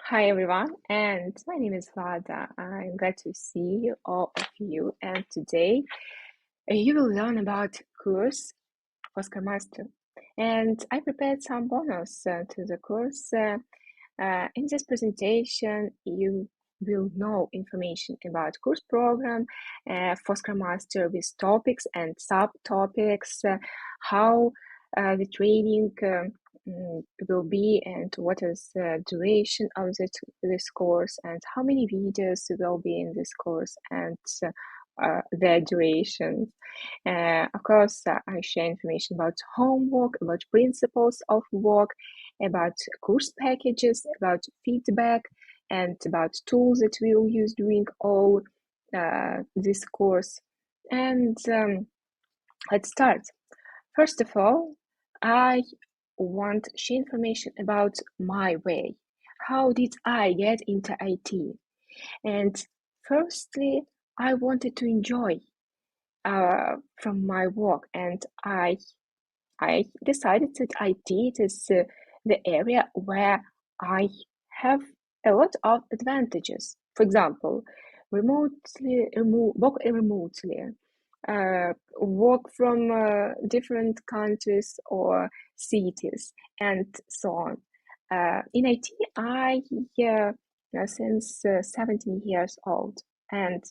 Hi everyone, and my name is Vlada. I'm glad to see all of you. And today you will learn about course for Scrum Master. And I prepared some bonus to the course. In this presentation, you will know information about course program for Scrum Master with topics and subtopics, how the training will be, and what is the duration of this course, and how many videos will be in this course, and their duration. Of course, I share information about homework, about principles of work, about course packages, about feedback, and about tools that we will use during all this course. And let's start. First of all, I want to share information about my way. How did I get into IT? And firstly, I wanted to enjoy from my work, and I decided that IT is the area where I have a lot of advantages. For example, work remotely, work from different countries or cities, and so on. In IT, I since 17 years old, and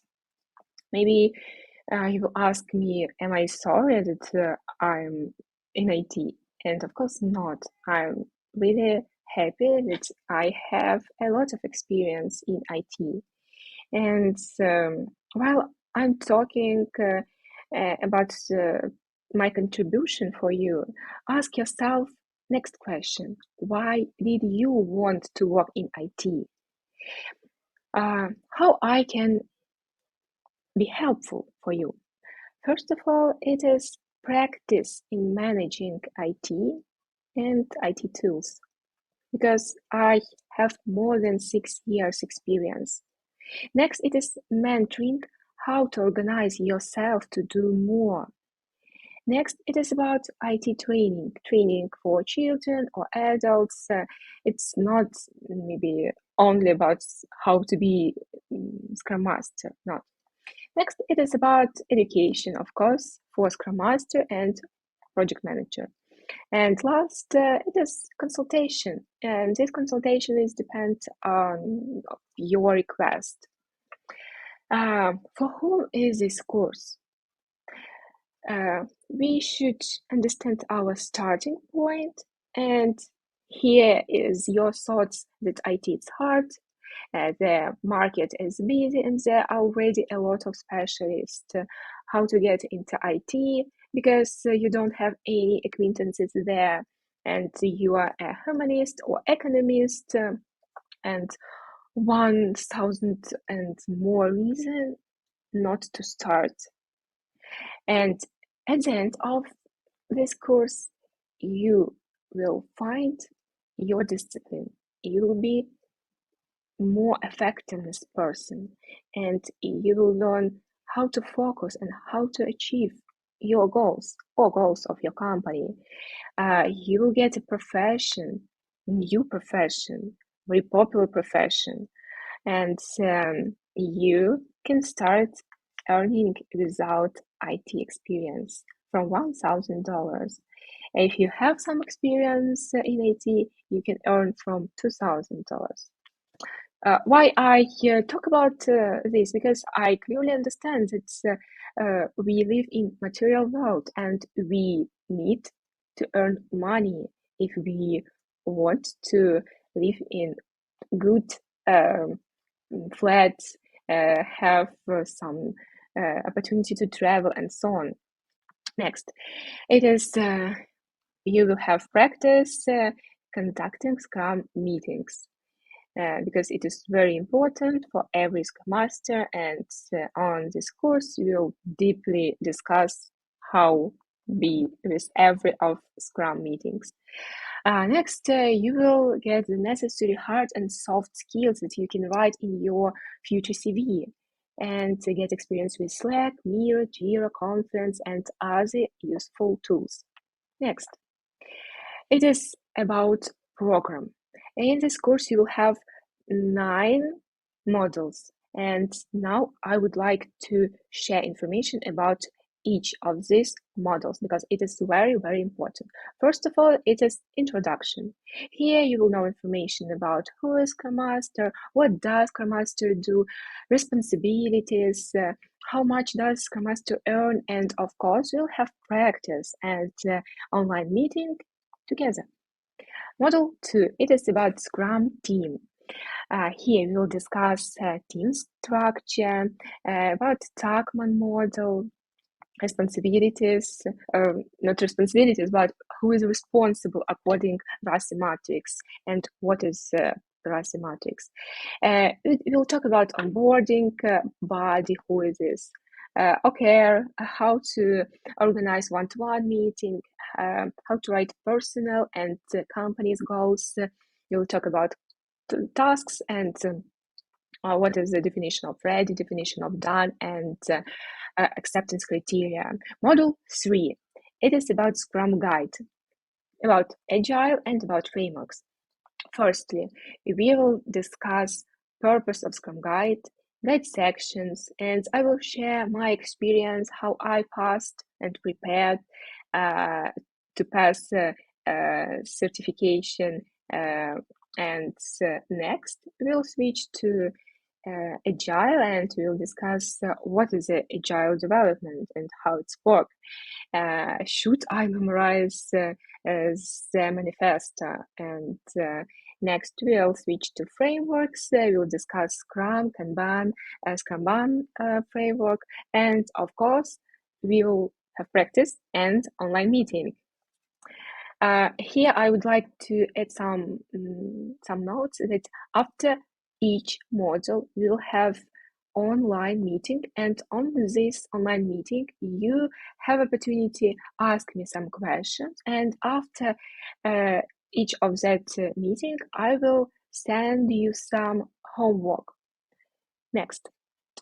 maybe you will ask me, am I sorry that I'm in IT? And of course not. I'm really happy that I have a lot of experience in IT. And while I'm talking about my contribution for you, ask yourself next question. Why did you want to work in IT? How I can be helpful for you? First of all, it is practice in managing IT and IT tools because I have more than 6 years experience. Next, it is mentoring how to organize yourself to do more. Next, it is about IT training for children or adults. It's not maybe only about how to be Scrum Master, not. Next, it is about education, of course, for Scrum Master and Project Manager. And last, it is consultation. And this consultation is depend on your request. For whom is this course? We should understand our starting point, and here is your thoughts that IT is hard, the market is busy, and there are already a lot of specialists how to get into IT because you don't have any acquaintances there, and you are a humanist or economist, and 1,000 and more reason not to start. And at the end of this course, you will find your discipline. You will be more effectiveness person, and you will learn how to focus and how to achieve your goals or goals of your company. You will get a profession, new profession, very popular profession, and you can start earning without IT experience from $1,000. If you have some experience in IT, you can earn from $2,000. Why I talk about this? Because I clearly understand that we live in material world and we need to earn money if we want to live in good flats, have some opportunity to travel and so on. Next, it is you will have practice conducting Scrum meetings. Because it is very important for every Scrum Master, and on this course we will deeply discuss how be with every of Scrum meetings. Next, you will get the necessary hard and soft skills that you can write in your future CV, and get experience with Slack, Miro, Jira, Confluence, and other useful tools. Next, it is about program. In this course, you will have 9 models, and now I would like to share information about each of these models because it is very, very important. First of all, it is introduction. Here you will know information about who is Scrum Master, what does Scrum Master do, responsibilities, how much does Scrum Master earn, and of course, we'll have practice and online meeting together. Model 2, it is about Scrum team. Here we'll discuss team structure, about Tuckman model, responsibilities, not responsibilities, but who is responsible according RASI matrix and what is the RASI matrix. We'll talk about onboarding, body, who is this, OKR, how to organize one-to-one meeting, how to write personal and company's goals. We'll talk about tasks and what is the definition of ready, definition of done, and acceptance criteria. Module 3, it is about Scrum Guide, about Agile and about frameworks. Firstly, we will discuss purpose of Scrum Guide, guide sections, and I will share my experience, how I passed and prepared to pass certification. And next, we'll switch to Agile and we'll discuss what is Agile development and how it's worked. Should I memorize the manifesto? And next, we'll switch to frameworks. We'll discuss Scrum, Kanban, Scrum framework, and of course, we will have practice and online meeting. Here, I would like to add some notes that after each module, we'll have online meeting, and on this online meeting, you have opportunity ask me some questions, and after each of that meeting, I will send you some homework. Next,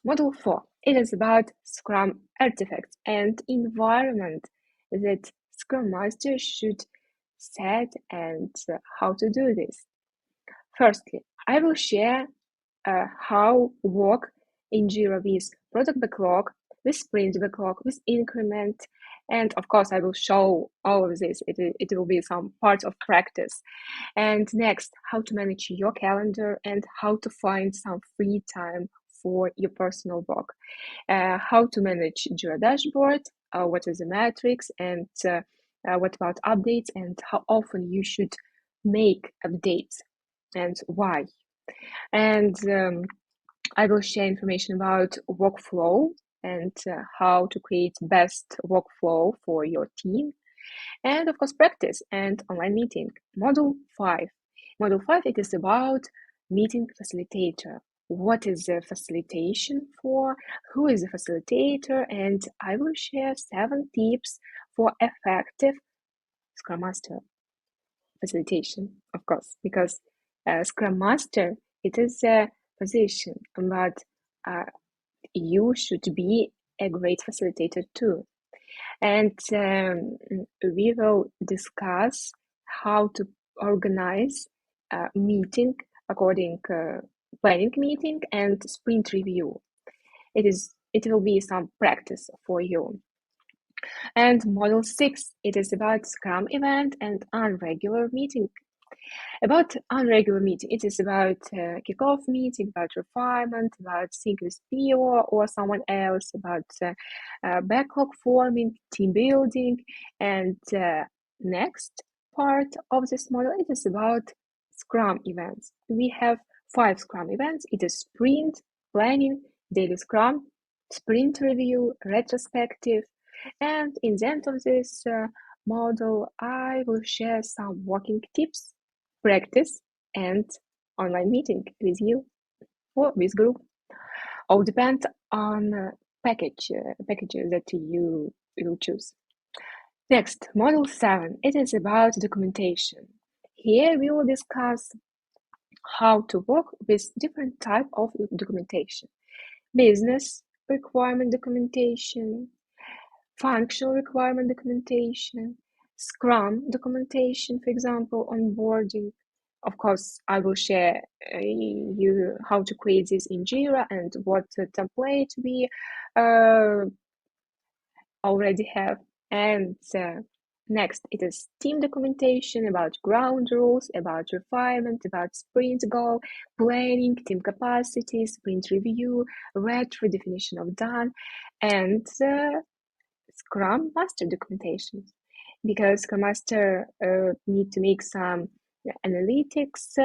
Module 4. It is about Scrum Artifacts and environment that Scrum Master should set and how to do this. Firstly, I will share how work in Jira with product backlog, with sprint backlog, with increment, and of course, I will show all of this. It will be some part of practice. And next, how to manage your calendar and how to find some free time for your personal work. How to manage Jira dashboard, what is the metrics, and what about updates, and how often you should make updates and why. And I will share information about workflow and how to create best workflow for your team. And of course, practice and online meeting. Module 5. Module 5, it is about meeting facilitator. What is the facilitation for? Who is the facilitator? And I will share 7 tips for effective Scrum Master facilitation, of course, because Scrum Master, it is a position, but you should be a great facilitator too. And we will discuss how to organize a meeting according planning meeting and sprint review. It will be some practice for you. And module 6, it is about Scrum event and unregular meeting. About unregular meeting, it is about kickoff meeting, about refinement, about sync with PO or someone else, about backlog forming, team building, and next part of this model, it is about Scrum events. We have 5 Scrum events. It is sprint, planning, daily Scrum, sprint review, retrospective, and in the end of this model, I will share some working tips, practice, and online meeting with you or with group. All depend on packages that you will choose. Next, model 7. It is about documentation. Here we will discuss how to work with different type of documentation. Business requirement documentation, functional requirement documentation, Scrum documentation, for example, onboarding, of course, I will share you how to create this in Jira and what template we already have. And next, it is team documentation about ground rules, about refinement, about sprint goal, planning, team capacity, sprint review, retro definition of done, and Scrum Master documentation. Because Scrum Master need to make some analytics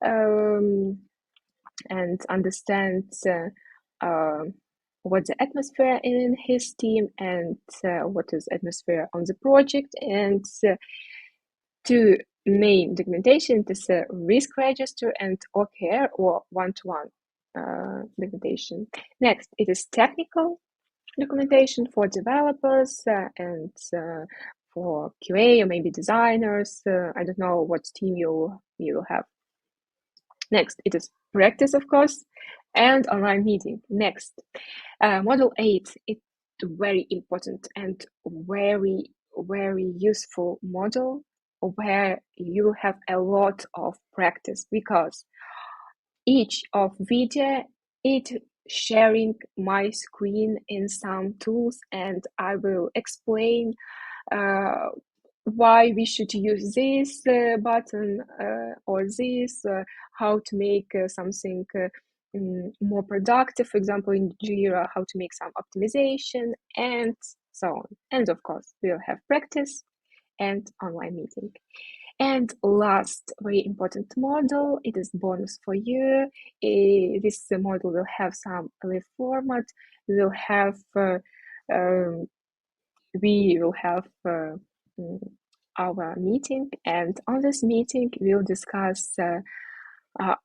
and understand what's the atmosphere in his team and what is atmosphere on the project, and two main documentation is a risk register and OKR or one-to-one documentation. Next, it is technical documentation for developers and for QA or maybe designers. I don't know what team you will have. Next, it is practice, of course, and online meeting. Next, model 8, it's very important and very useful model where you have a lot of practice, because each of video, it sharing my screen in some tools, and I will explain why we should use this button or this, how to make something more productive, for example, in Jira, how to make some optimization, and so on. And of course, we'll have practice and online meeting. And last, very important model, it is bonus for you. This model will have some live format. We will have our meeting, and on this meeting we'll discuss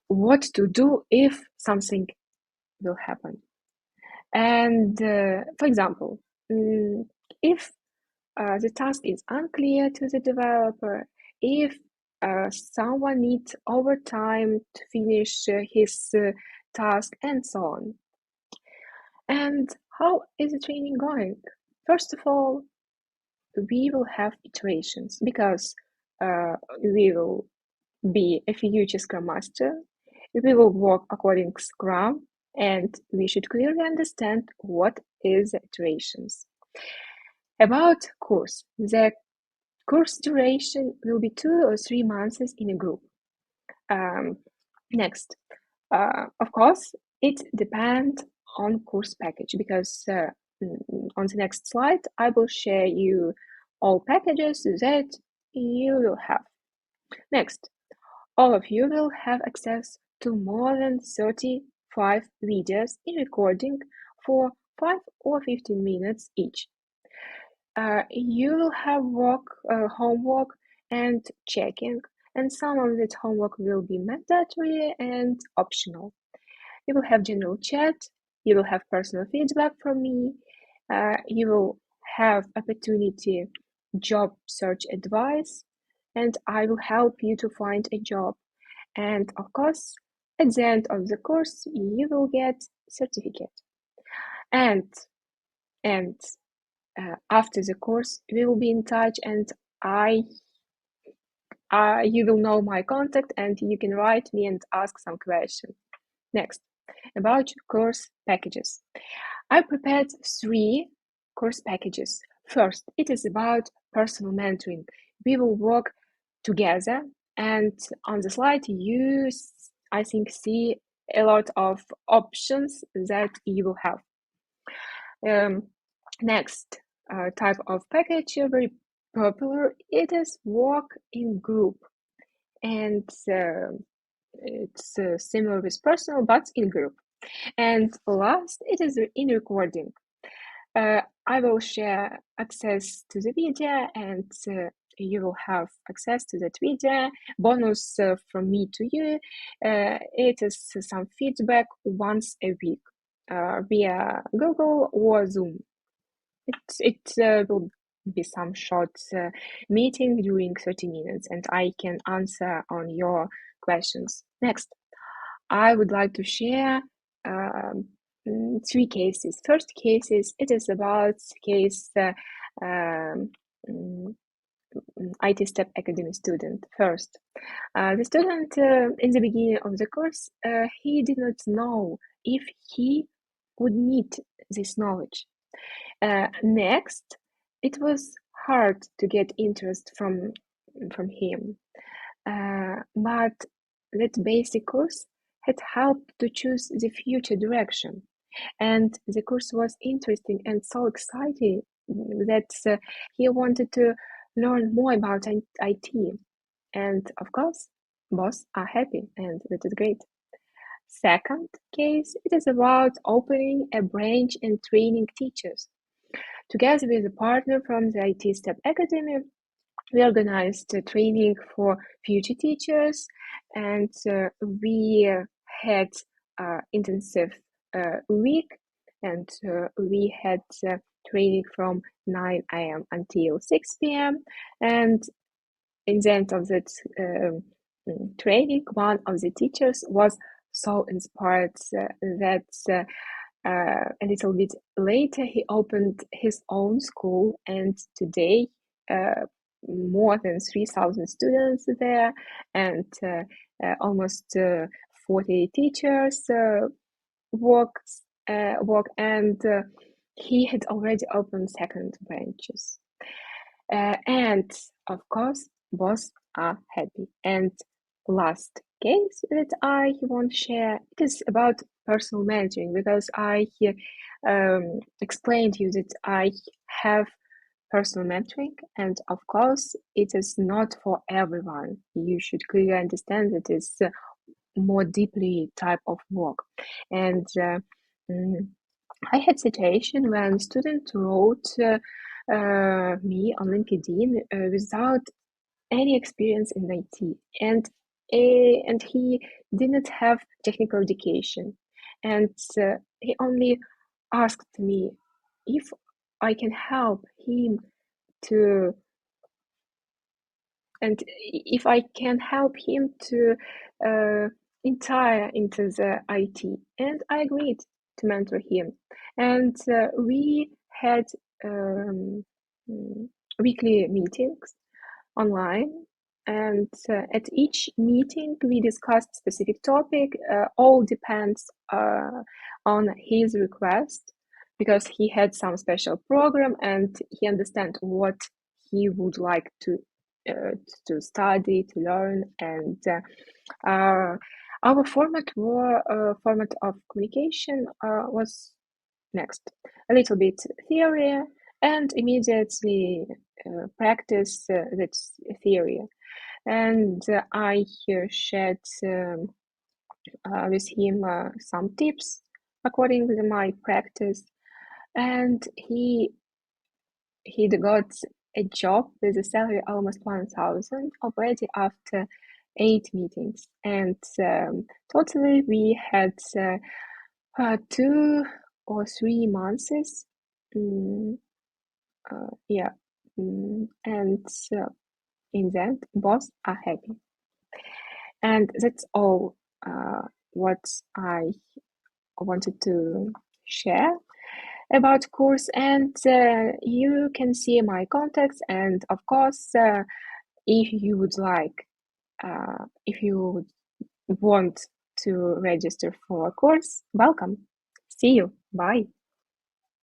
what to do if something will happen. And for example, if the task is unclear to the developer, if someone needs overtime to finish his task, and so on. And how is the training going? First of all, we will have iterations, because we will be a future Scrum Master. We will work according to Scrum, and we should clearly understand what is iterations. About course, the course duration will be 2 or 3 months in a group. Next, of course, it depends on course package, because on the next slide, I will share you all packages that you will have. Next, all of you will have access to more than 35 videos in recording for 5 or 15 minutes each. You will have homework and checking, and some of that homework will be mandatory and optional. You will have general chat, you will have personal feedback from me, you will have opportunity job search advice, and I will help you to find a job. And of course, at the end of the course, you will get certificate. And after the course, we will be in touch, and you will know my contact, and you can write me and ask some questions. Next, about course packages. I prepared 3 course packages. First, it is about personal mentoring. We will work together, and on the slide you, I think, see a lot of options that you will have. Next type of package, very popular, it is work in group, and it's similar with personal but in group. And last, it is in recording. I will share access to the video, and you will have access to that video. Bonus from me to you, it is some feedback once a week via Google or Zoom. It will be some short meeting during 30 minutes, and I can answer on your questions. Next, I would like to share 3 cases. First cases, it is about case IT Step Academy student first. The student, in the beginning of the course, he did not know if he would need this knowledge. Next, it was hard to get interest from him, but that basic course had helped to choose the future direction. And the course was interesting and so exciting that he wanted to learn more about IT. And of course, both are happy, and that is great. Second case, it is about opening a branch and training teachers. Together with a partner from the IT Step Academy, we organized training for future teachers, and we had intensive week, and we had training from 9 a.m. until 6 p.m. And in the end of that training, one of the teachers was so inspired that a little bit later he opened his own school, and today more than 3,000 students there, and almost 40 teachers work, and he had already opened second branches. And of course, both are happy. And last case that I want to share, it is about personal mentoring, because I explained to you that I have personal mentoring, and of course it is not for everyone. You should clearly understand that it's more deeply type of work. And I had situation when student wrote me on LinkedIn without any experience in IT, and he didn't have technical education, and he only asked me if I can help him to, and if I can help him to entire into the IT, and I agreed to mentor him, and we had um, weekly meetings online, and at each meeting we discussed specific topic. All depends on his request, because he had some special program and he understand what he would like to study, to learn, and our format of communication was next a little bit theory, and immediately practice that theory. And I shared with him some tips according to my practice, and he got a job with a salary almost 1,000 already after 8 meetings, and totally we had 2 or 3 months. Yeah, and in the end, both are happy, and that's all what I wanted to share about course. And you can see my contacts, and of course, if you would like, if you want to register for a course, welcome. See you. Bye.